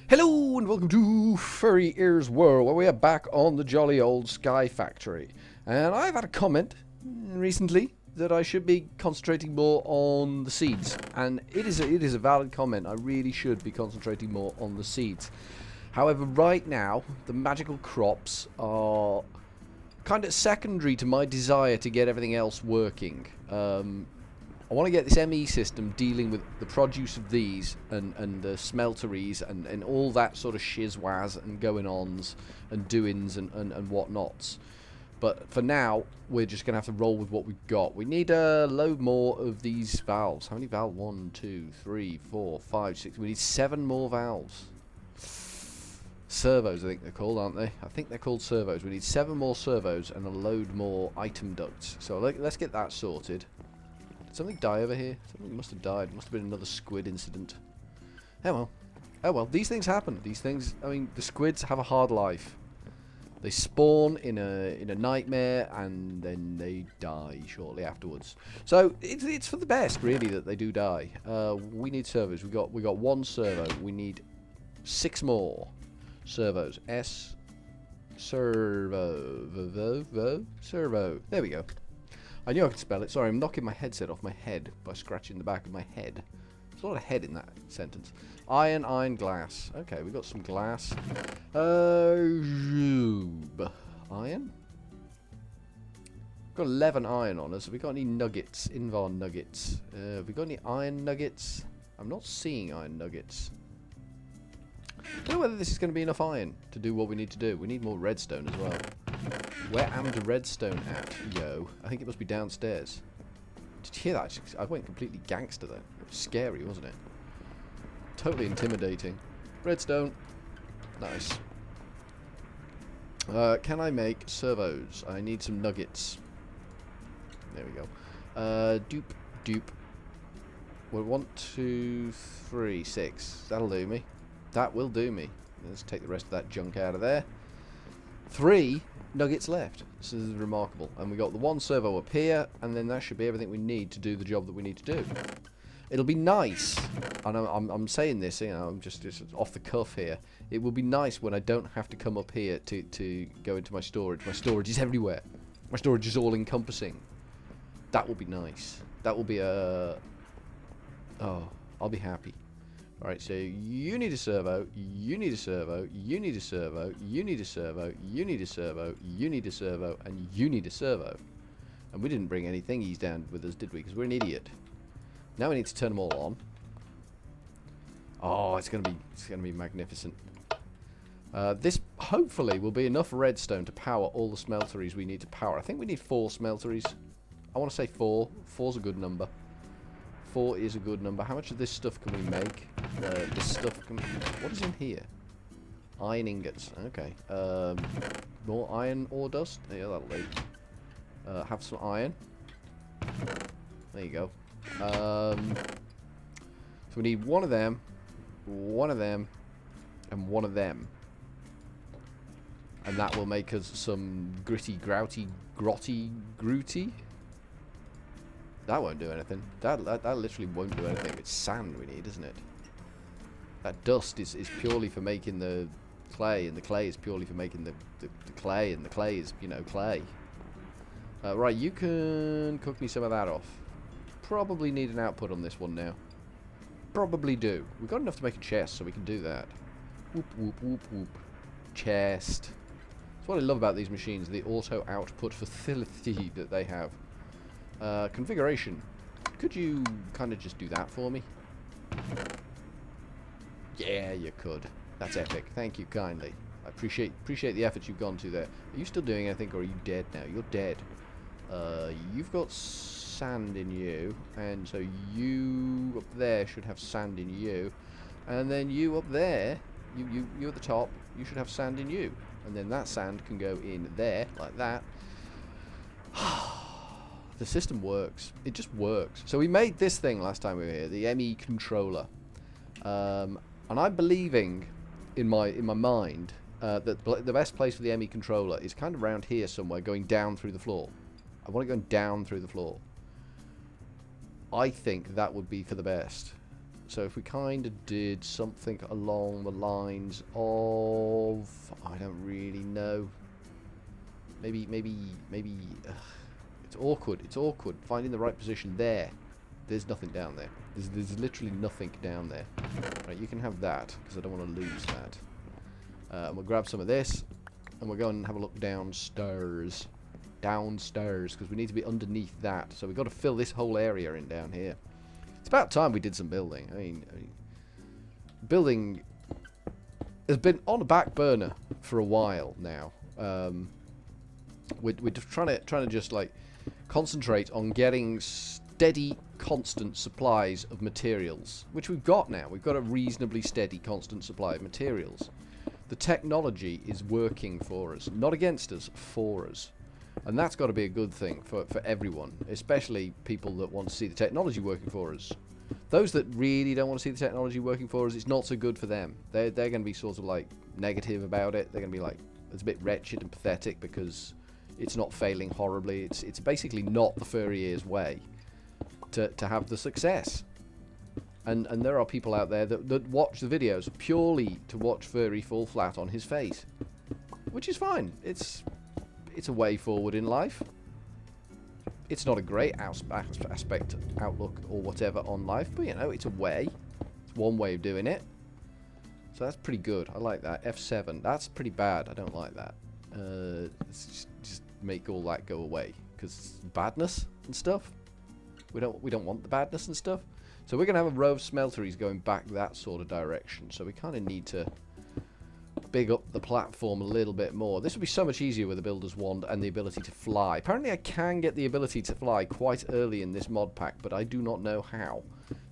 Hello and welcome to furryearsworld, where we are back on the jolly old Sky Factory. And I've had a comment recently that I should be concentrating more on the seeds. And it is a valid comment. I really should be concentrating more on the seeds. However, right now, the magical crops are kind of secondary to my desire to get everything else working. I want to get this ME system dealing with the produce of these and the smelteries and all that sort of shizwaz and going-ons and doings and whatnots. But for now, we're just going to have to roll with what we've got. We need a load more of these valves. How many valves? 1, 2, 3, 4, 5, 6. We need 7 more valves. Servos, I think they're called, aren't they? I think they're called servos. We need 7 more servos and a load more item ducts. So let's get that sorted. Did something die over here? Something must have died. Must have been another squid incident. Oh well. Oh well. These things happen. These things, I mean, the squids have a hard life. They spawn in a nightmare and then they die shortly afterwards. So it's for the best, really, that they do die. We need servos. We got 1 servo. We need 6 more servos. Servo. There we go. I knew I could spell it. Sorry, I'm knocking my headset off my head by scratching the back of my head. There's a lot of head in that sentence. Iron, glass. Okay, we got some glass. Iron? Got 11 iron on us. Have we got any nuggets? Invar nuggets. Have we got any iron nuggets? I'm not seeing iron nuggets. I don't know whether this is going to be enough iron to do what we need to do. We need more redstone as well. Where am the redstone at, yo? I think it must be downstairs. Did you hear that? I went completely gangster there. It was scary, wasn't it? Totally intimidating. Redstone. Nice. Can I make servos? I need some nuggets. There we go. Dupe. Well, 1, 2, 3, 6. That'll do me. That will do me. Let's take the rest of that junk out of there. 3 nuggets left. This is remarkable. And we got the 1 servo up here, and then that should be everything we need to do the job that we need to do. It'll be nice, and I'm saying this, you know, I'm just off the cuff here. It will be nice when I don't have to come up here to go into my storage. My storage is everywhere. My storage is all encompassing. That will be nice. That will be a... Oh, I'll be happy. Alright, so you need a servo, you need a servo, you need a servo, you need a servo, you need a servo, you need a servo, and you need a servo. And we didn't bring any thingies down with us, did we? Because we're an idiot. Now we need to turn them all on. Oh, it's gonna be magnificent. This hopefully will be enough redstone to power all the smelteries we need to power. I think we need 4 smelteries. I want to say 4. 4's a good number. 4 is a good number. How much of this stuff can we make? This stuff can... What is in here? Iron ingots. Okay. More iron ore dust? Yeah, that'll do. Have some iron. There you go. So we need 1 of them, 1 of them, and 1 of them. And that will make us some gritty, grotty. That won't do anything. That literally won't do anything. It's sand we need, isn't it? That dust is purely for making the clay, and the clay is purely for making the clay, and the clay is, you know, clay. Right, you can cook me some of that off. Probably need an output on this one now. Probably do. We've got enough to make a chest, so we can do that. Whoop, whoop, whoop, whoop. Chest. That's what I love about these machines, the auto output facility that they have. Configuration. Could you kind of just do that for me? Yeah, you could. That's epic. Thank you kindly. I appreciate the efforts you've gone to there. Are you still doing anything, or are you dead now? You're dead. You've got sand in you, and so you up there should have sand in you, and then you up there, you at the top, you should have sand in you, and then that sand can go in there like that. The system works. It just works. So we made this thing last time we were here, the ME controller, and I'm believing in my mind that the best place for the ME controller is kind of around here somewhere, going down through the floor. I want it going down through the floor. I think that would be for the best. So if we kind of did something along the lines of, I don't really know. Maybe. It's awkward. It's awkward finding the right position there. There's nothing down there. There's literally nothing down there. Right, you can have that because I don't want to lose that. And we'll grab some of this, and we'll go and have a look downstairs. Downstairs, because we need to be underneath that. So we've got to fill this whole area in down here. It's about time we did some building. I mean, building has been on the back burner for a while now. We're just trying to just like concentrate on getting steady, constant supplies of materials, which we've got now. We've got a reasonably steady, constant supply of materials. The technology is working for us, not against us, for us. And that's got to be a good thing for everyone, especially people that want to see the technology working for us. Those that really don't want to see the technology working for us, it's not so good for them. They're going to be sort of like negative about it. They're going to be like, it's a bit wretched and pathetic because it's not failing horribly. It's basically not the furry ears way to have the success. And there are people out there that watch the videos purely to watch furry fall flat on his face, which is fine. It's a way forward in life. It's not a great aspect, outlook, or whatever on life, but you know, it's a way. It's one way of doing it. So that's pretty good. I like that. F7. That's pretty bad. I don't like that. Let's just make all that go away because badness and stuff. We don't want the badness and stuff. So we're gonna have a row of smelteries going back that sort of direction. So we kind of need to big up the platform a little bit more. This would be so much easier with the builder's wand and the ability to fly. Apparently I can get the ability to fly quite early in this mod pack, but I do not know how.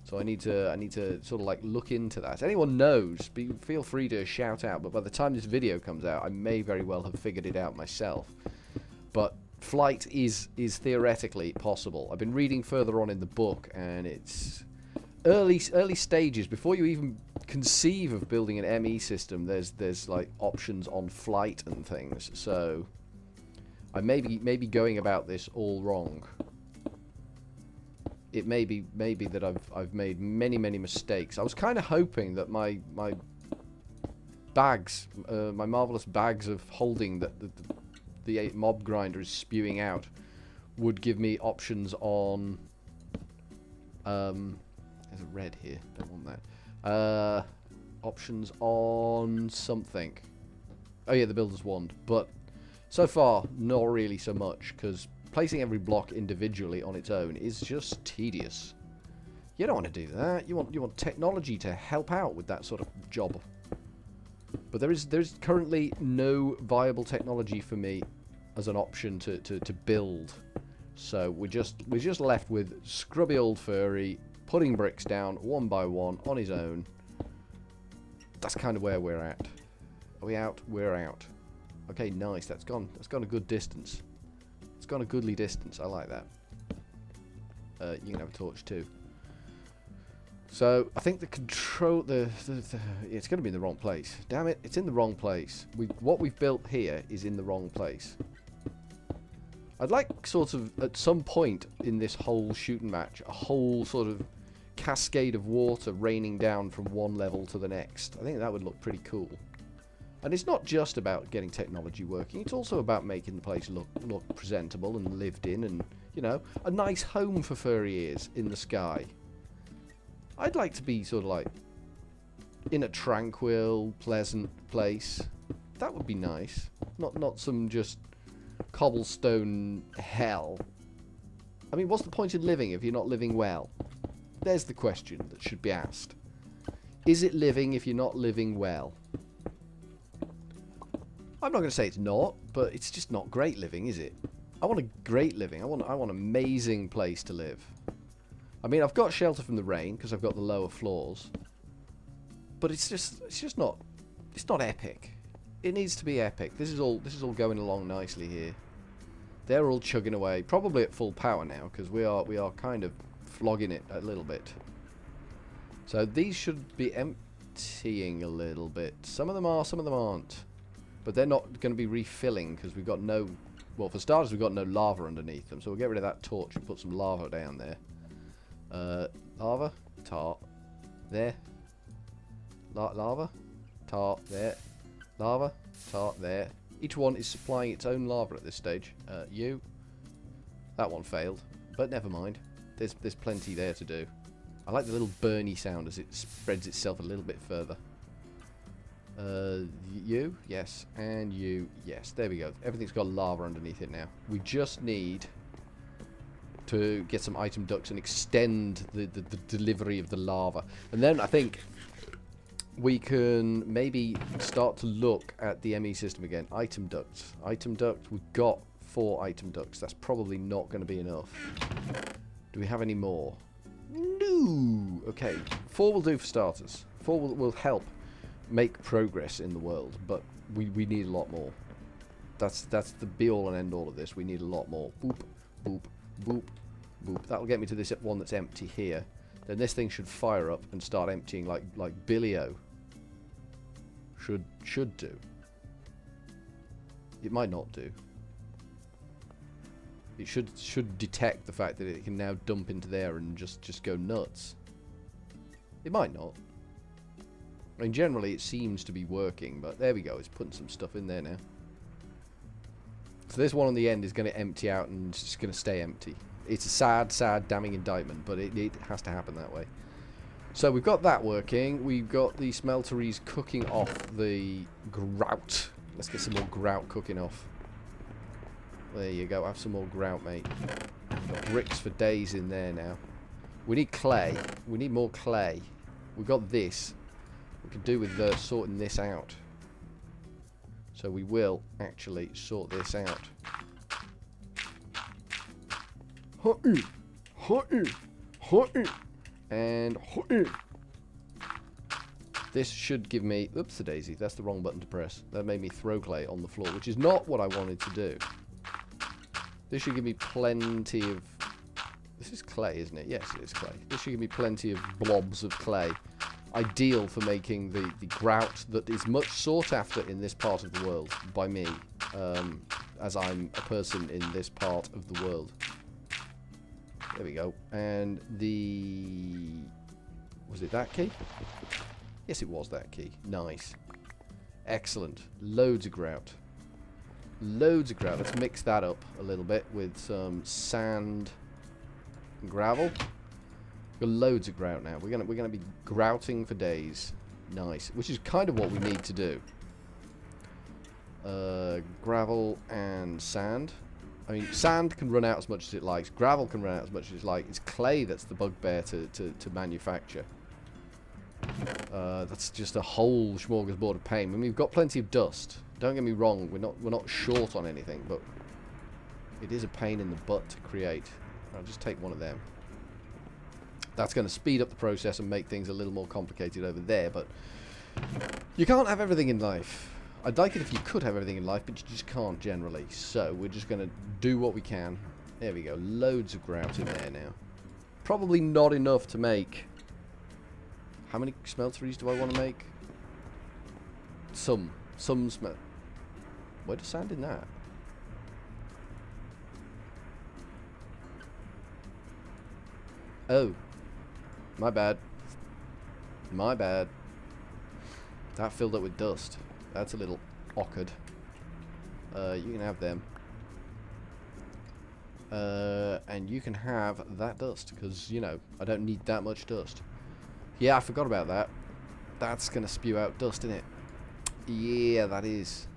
So I need to sort of like look into that. Anyone knows, feel free to shout out, but by the time this video comes out I may very well have figured it out myself. But flight is theoretically possible. I've been reading further on in the book, and it's early stages before you even conceive of building an ME system. There's like options on flight and things. So I may be going about this all wrong. It may be that I've made many mistakes. I was kind of hoping that my bags, my marvelous bags of holding that the mob grinder is spewing out, would give me options on. There's a red here. Don't want that. Options on something. Oh yeah, the builder's wand. But so far, not really so much, because placing every block individually on its own is just tedious. You don't want to do that. You want technology to help out with that sort of job. But there's currently no viable technology for me as an option to build. So we're just left with scrubby old furry putting bricks down one by one on his own. That's kind of where we're at. Are we out? We're out. Okay, nice. That's gone a good distance. It's gone a goodly distance. I like that. You can have a torch too. So I think the control, it's going to be in the wrong place. Damn it! It's in the wrong place. What we've built here is in the wrong place. I'd like sort of at some point in this whole shooting match, a whole sort of cascade of water raining down from one level to the next. I think that would look pretty cool. And it's not just about getting technology working, it's also about making the place look presentable and lived in, and, you know, a nice home for furry ears in the sky. I'd like to be sort of like in a tranquil, pleasant place. That would be nice. Not some just cobblestone hell. I mean, what's the point in living if you're not living well? There's the question that should be asked. Is it living if you're not living well? I'm not going to say it's not, but it's just not great living, is it? I want a great living. I want an amazing place to live. I mean, I've got shelter from the rain because I've got the lower floors, but it's just not. It's not epic. It needs to be epic. This is all going along nicely here. They're all chugging away, probably at full power now, because we are kind of flogging it a little bit. So these should be emptying a little bit. Some of them are, some of them aren't. But they're not going to be refilling because we've got no... Well, for starters, we've got no lava underneath them. So we'll get rid of that torch and put some lava down there. Lava? Tart. there. Lava. Tar, there. Lava. Tar, there. Each one is supplying its own lava at this stage. You. That one failed, but never mind. There's plenty there to do. I like the little burny sound as it spreads itself a little bit further. You, yes, and you, yes. There we go. Everything's got lava underneath it now. We just need to get some item ducts and extend the delivery of the lava. And then I think we can maybe start to look at the ME system again. Item ducts. Item duct. We've got 4 item ducts. That's probably not going to be enough. Do we have any more? No. Okay. 4 will do for starters. 4 will help make progress in the world, but we need a lot more. That's the be all and end all of this. We need a lot more. Boop, boop, boop, boop. That'll get me to this one that's empty here. Then this thing should fire up and start emptying like Billy-O should do. It might not do. It should detect the fact that it can now dump into there and just go nuts. It might not. I mean, generally it seems to be working, but there we go. It's putting some stuff in there now. So this one on the end is going to empty out and it's just going to stay empty. It's a sad, damning indictment, but it has to happen that way. So we've got that working. We've got the smelteries cooking off the grout. Let's get some more grout cooking off. There you go. Have some more grout, mate. Got bricks for days in there now. We need clay. We need more clay. We've got this. We can do with sorting this out. So we will actually sort this out. And this should give me... Oops, the daisy. That's the wrong button to press. That made me throw clay on the floor, which is not what I wanted to do. This should give me plenty of... This is clay, isn't it? Yes, it is clay. This should give me plenty of blobs of clay. Ideal for making the grout that is much sought after in this part of the world by me, as I'm a person in this part of the world. There we go. And the... Was it that key? Yes, it was that key. Nice. Excellent. Loads of grout. Loads of grout. Let's mix that up a little bit with some sand and gravel. We've got loads of grout now. We're gonna be grouting for days. Nice. Which is kind of what we need to do. Gravel and sand. I mean, sand can run out as much as it likes. Gravel can run out as much as it likes. It's clay that's the bugbear to manufacture. That's just a whole smorgasbord of pain. I mean, we've got plenty of dust. Don't get me wrong. We're not short on anything, but it is a pain in the butt to create. I'll just take one of them. That's going to speed up the process and make things a little more complicated over there, but you can't have everything in life. I'd like it if you could have everything in life, but you just can't generally. So we're just going to do what we can. There we go. Loads of grout in there now. Probably not enough to make... How many smelteries do I want to make? Some smelt... Where does sand in that? Oh. My bad. My bad. That filled up with dust. That's a little awkward. You can have them. And you can have that dust, because, you know, I don't need that much dust. Yeah, I forgot about that. That's going to spew out dust, isn't it? Yeah, that is.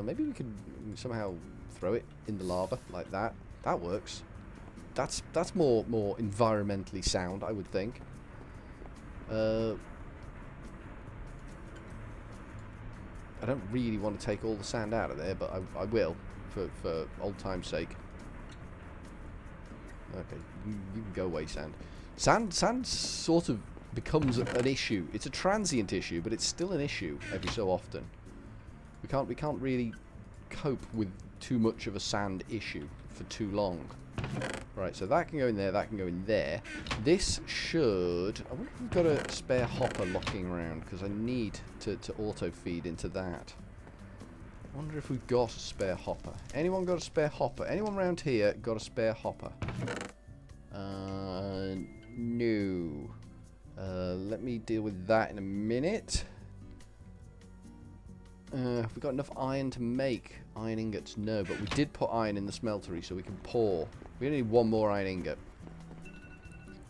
Maybe we could somehow throw it in the lava like that. That works. That's more environmentally sound, I would think. I don't really want to take all the sand out of there, but I will for old time's sake. Okay, you can go away, sand. Sand sort of becomes an issue. It's a transient issue, but it's still an issue every so often. We can't really cope with too much of a sand issue for too long. Right, so that can go in there, that can go in there. This should... I wonder if we've got a spare hopper locking around, because I need to auto-feed into that. I wonder if we've got a spare hopper. Anyone got a spare hopper? Anyone around here got a spare hopper? No. Let me deal with that in a minute. Have we got enough iron to make iron ingots? No, but we did put iron in the smeltery, so we can pour. We only need one more iron ingot.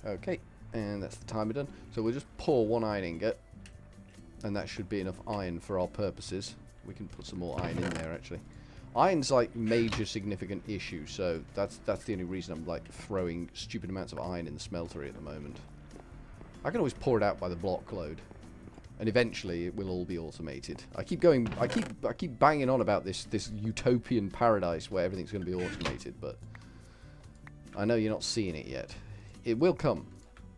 Okay, and that's the timer done. So we'll just pour one iron ingot, and that should be enough iron for our purposes. We can put some more iron in there, actually. Iron's like major significant issue, so that's the only reason I'm like throwing stupid amounts of iron in the smeltery at the moment. I can always pour it out by the block load, and eventually it will all be automated. I keep banging on about this utopian paradise where everything's going to be automated, but I know you're not seeing it yet. It will come.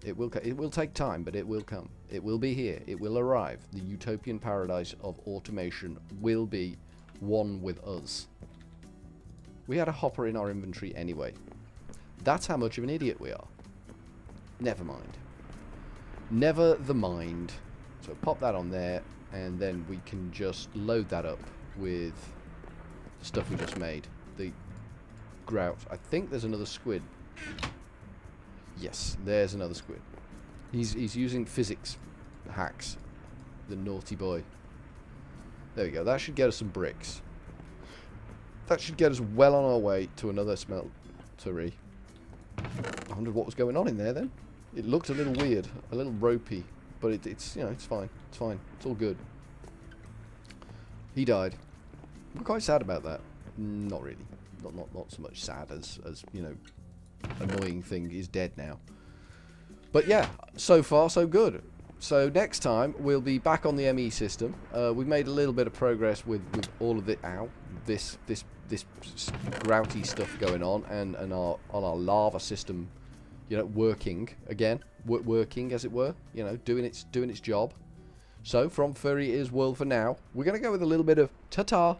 It will take time, but it will come. It will be here. It will arrive. The utopian paradise of automation will be one with us. We had a hopper in our inventory anyway. That's how much of an idiot we are. Never mind. Never the mind. So pop that on there, and then we can just load that up with the stuff we just made. The grout. I think there's another squid. Yes, there's another squid. He's using physics hacks. The naughty boy. There we go. That should get us some bricks. That should get us well on our way to another smeltery. I wondered what was going on in there then. It looked a little weird, a little ropey, but it's you know, it's fine. It's fine. It's all good. He died. I'm quite sad about that. Not really. Not so much sad as you know, annoying thing is dead now. But yeah, so far so good. So next time we'll be back on the ME system. We've made a little bit of progress with all of it. This grouty stuff going on, and our lava system, you know, working again, working as it were, you know, doing its job. So from Furry Ears World for now, we're gonna go with a little bit of ta-ta.